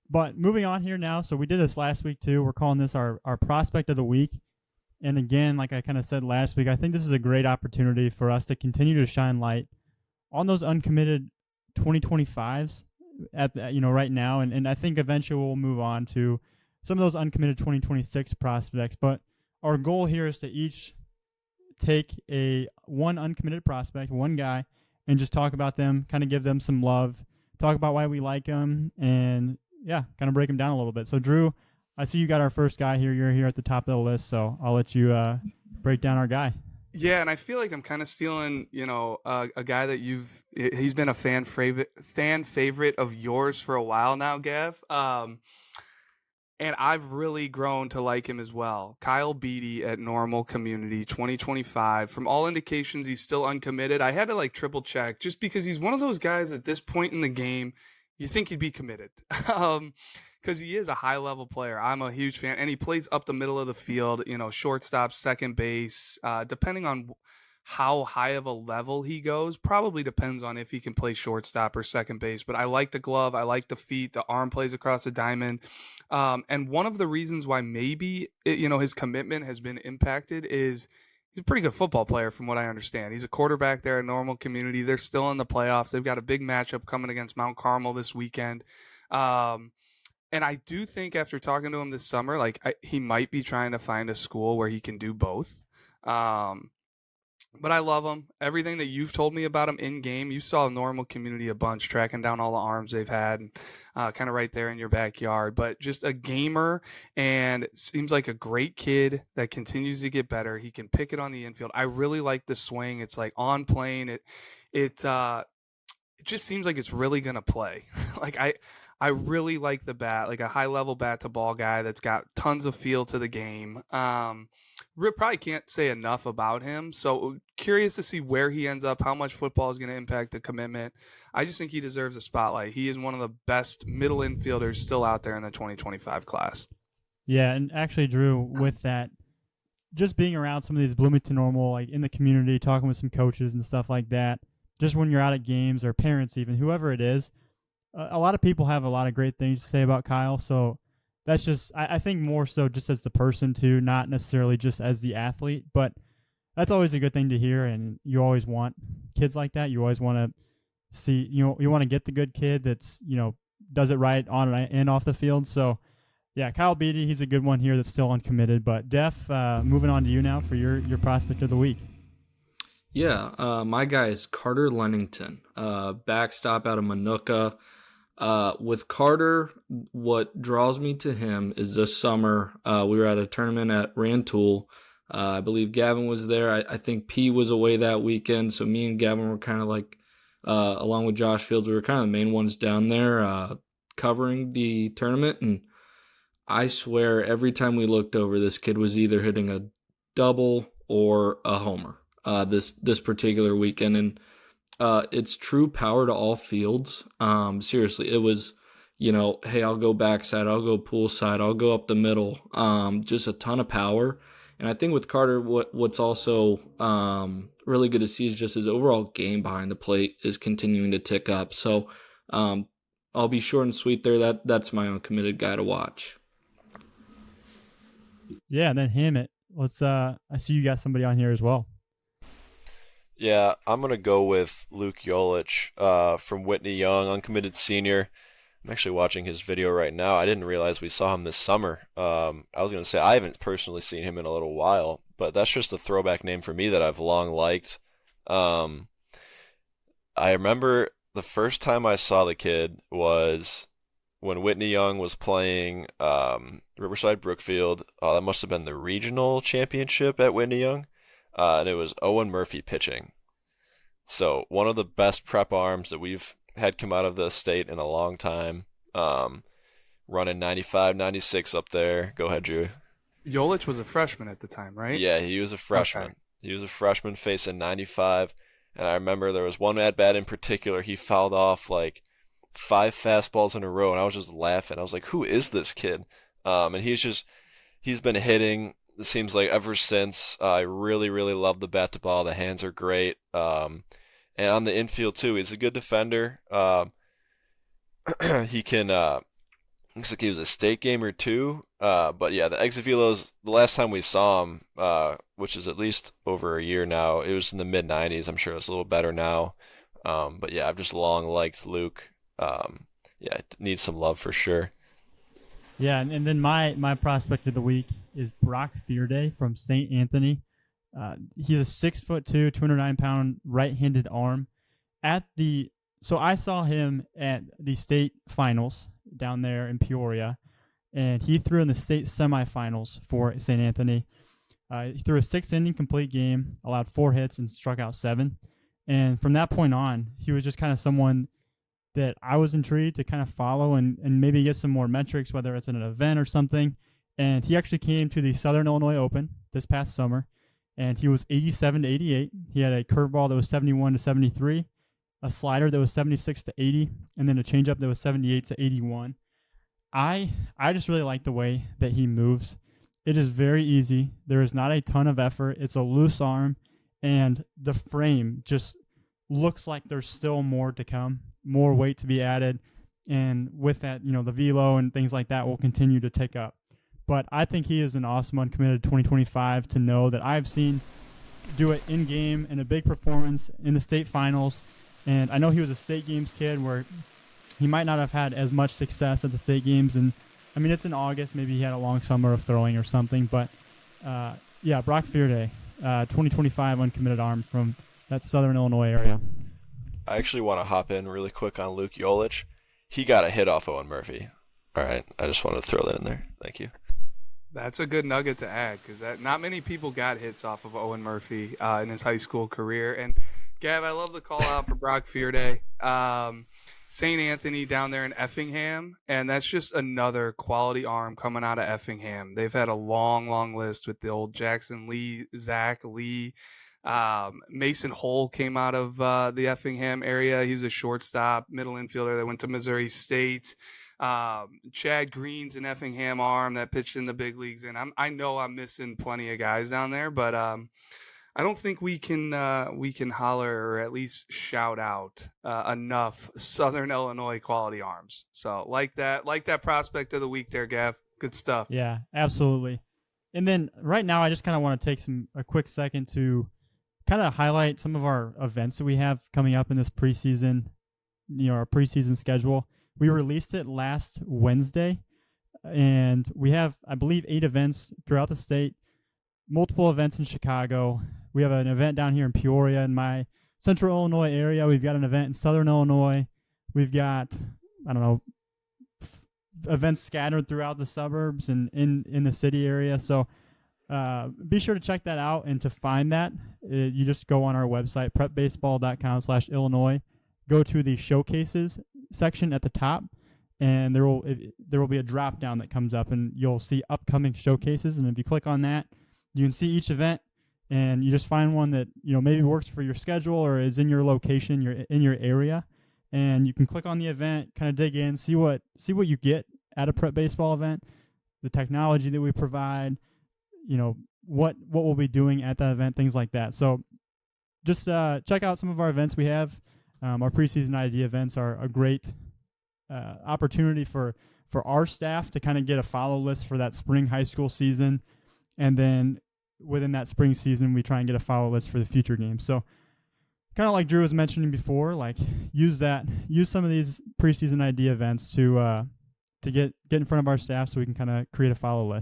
But moving on here now. So we did this last week too. We're calling this our prospect of the week. And again, like I kind of said last week, I think this is a great opportunity for us to continue to shine light on those uncommitted 2025s at the, right now. And I think eventually we'll move on to some of those uncommitted 2026 prospects. But our goal here is to each take a one uncommitted prospect, one guy, and just talk about them, kind of give them some love, talk about why we like them, and yeah, kind of break them down a little bit. So Drew, I see you got our first guy here. You're here at the top of the list, so I'll let you break down our guy. Yeah, and I feel like I'm kind of stealing, a guy that he's been a fan favorite of yours for a while now, Gav. And I've really grown to like him as well. Kyle Beatty at Normal Community 2025. From all indications, he's still uncommitted. I had to triple check just because he's one of those guys at this point in the game, you think he'd be committed. Because he is a high level player. I'm a huge fan, and he plays up the middle of the field, shortstop, second base, depending on how high of a level he goes. Probably depends on if he can play shortstop or second base, but I like the glove. I like the feet. The arm plays across the diamond. And one of the reasons why maybe his commitment has been impacted is he's a pretty good football player from what I understand. He's a quarterback there at Normal Community. They're still in the playoffs. They've got a big matchup coming against Mount Carmel this weekend. And I do think after talking to him this summer, he might be trying to find a school where he can do both. But I love him. Everything that you've told me about him in game, you saw Normal Community a bunch, tracking down all the arms they've had, and kind of right there in your backyard. But just a gamer, and seems like a great kid that continues to get better. He can pick it on the infield. I really like the swing. It's like on plane. It just seems like it's really gonna play. I really like the bat, like a high level bat to ball guy that's got tons of feel to the game. Probably can't say enough about him. So curious to see where he ends up, how much football is going to impact the commitment. I just think he deserves a spotlight. He is one of the best middle infielders still out there in the 2025 class. Yeah, and actually, Drew, with that, just being around some of these Bloomington Normal, like in the community, talking with some coaches and stuff like that, just when you're out at games or parents, even whoever it is, a lot of people have a lot of great things to say about Kyle. So that's just, I think more so just as the person too, not necessarily just as the athlete, but that's always a good thing to hear. And you always want kids like that. You always want to see, you want to get the good kid that's, does it right on and off the field. So yeah, Kyle Beatty, he's a good one here that's still uncommitted. But Def, moving on to you now for your prospect of the week. Yeah, my guy is Carter Lennington, backstop out of Manuka. With Carter, what draws me to him is this summer, we were at a tournament at Rantoul. I believe Gavin was there. I think P was away that weekend, so me and Gavin were kind of along with Josh Fields, we were kind of the main ones down there covering the tournament. And I swear every time we looked over, this kid was either hitting a double or a homer this particular weekend. And it's true power to all fields. Seriously, it was, hey, I'll go backside, I'll go poolside, I'll go up the middle. Just a ton of power. And I think with Carter, what's also really good to see is just his overall game behind the plate is continuing to tick up. So I'll be short and sweet there. That's my uncommitted guy to watch. Yeah, and then Hammett. I see you got somebody on here as well. Yeah, I'm going to go with Luke Yolich from Whitney Young, uncommitted senior. I'm actually watching his video right now. I didn't realize we saw him this summer. I was going to say I haven't personally seen him in a little while, but that's just a throwback name for me that I've long liked. I remember the first time I saw the kid was when Whitney Young was playing Riverside Brookfield. That must have been the regional championship at Whitney Young. And it was Owen Murphy pitching. So one of the best prep arms that we've had come out of the state in a long time. Running 95, 96 up there. Go ahead, Drew. Yolich was a freshman at the time, right? Yeah, he was a freshman. Okay. He was a freshman facing 95. And I remember there was one at bat in particular. He fouled off 5 fastballs in a row, and I was just laughing. I was like, who is this kid? And he's been hitting, it seems like, ever since. I really, really love the bat to ball. The hands are great. And on the infield, too, he's a good defender. He can looks like he was a state game or two. But yeah, the exit velos, the last time we saw him, which is at least over a year now, it was in the mid 90s. I'm sure it's a little better now. But yeah, I've just long liked Luke. Yeah, needs some love for sure. Yeah, and then my prospect of the week is Brock Fearday from St. Anthony. He's a 6'2", 209-pound right-handed arm. So I saw him at the state finals down there in Peoria, and he threw in the state semifinals for St. Anthony. He threw a 6-inning complete game, allowed 4 hits, and struck out 7. And from that point on, he was just kind of someone that I was intrigued to kind of follow and maybe get some more metrics, whether it's in an event or something. And he actually came to the Southern Illinois Open this past summer, and he was 87 to 88. He had a curveball that was 71 to 73, a slider that was 76 to 80, and then a changeup that was 78 to 81. I just really like the way that he moves. It is very easy. There is not a ton of effort. It's a loose arm, and the frame just looks like there's still more to come, more weight to be added. And with that, the velo and things like that will continue to tick up. But I think he is an awesome uncommitted 2025 to know that I've seen do it in game in a big performance in the state finals. And I know he was a state games kid where he might not have had as much success at the state games. And I mean, it's in August. Maybe he had a long summer of throwing or something. But yeah, Brock Fearday, 2025 uncommitted arm from that Southern Illinois area. I actually want to hop in really quick on Luke Yolich. He got a hit off Owen Murphy. All right, I just wanted to throw that in there. Thank you. That's a good nugget to add because not many people got hits off of Owen Murphy in his high school career. And Gav, I love the call out for Brock Fearday. St. Anthony down there in Effingham, and that's just another quality arm coming out of Effingham. They've had a long, long list with the old Jackson Lee, Zach Lee. Mason Hole came out of the Effingham area. He was a shortstop, middle infielder that went to Missouri State. Chad Green's an Effingham arm that pitched in the big leagues, and I know I'm missing plenty of guys down there, but I don't think we can holler or at least shout out enough Southern Illinois quality arms. So like that prospect of the week there, Gav. Good stuff. Yeah, absolutely. And then right now, I just kind of want to take a quick second to kind of highlight some of our events that we have coming up in this preseason, our preseason schedule. We released it last Wednesday, and we have, I believe, 8 events throughout the state, multiple events in Chicago. We have an event down here in Peoria in my central Illinois area. We've got an event in southern Illinois. We've got, events scattered throughout the suburbs and in the city area. So be sure to check that out. And to find that, you just go on our website, prepbaseball.com/Illinois. Go to the showcases section at the top, and there will be a drop down that comes up, and you'll see upcoming showcases. And if you click on that, you can see each event, and you just find one that maybe works for your schedule or is in your location, in your area, and you can click on the event, kind of dig in, see what you get at a prep baseball event, the technology that we provide, what we'll be doing at that event, things like that. So just check out some of our events we have. Our preseason ID events are a great opportunity for our staff to kind of get a follow list for that spring high school season. And then within that spring season, we try and get a follow list for the future games. So kind of like Drew was mentioning before, like use some of these preseason ID events to get in front of our staff so we can kind of create a follow list.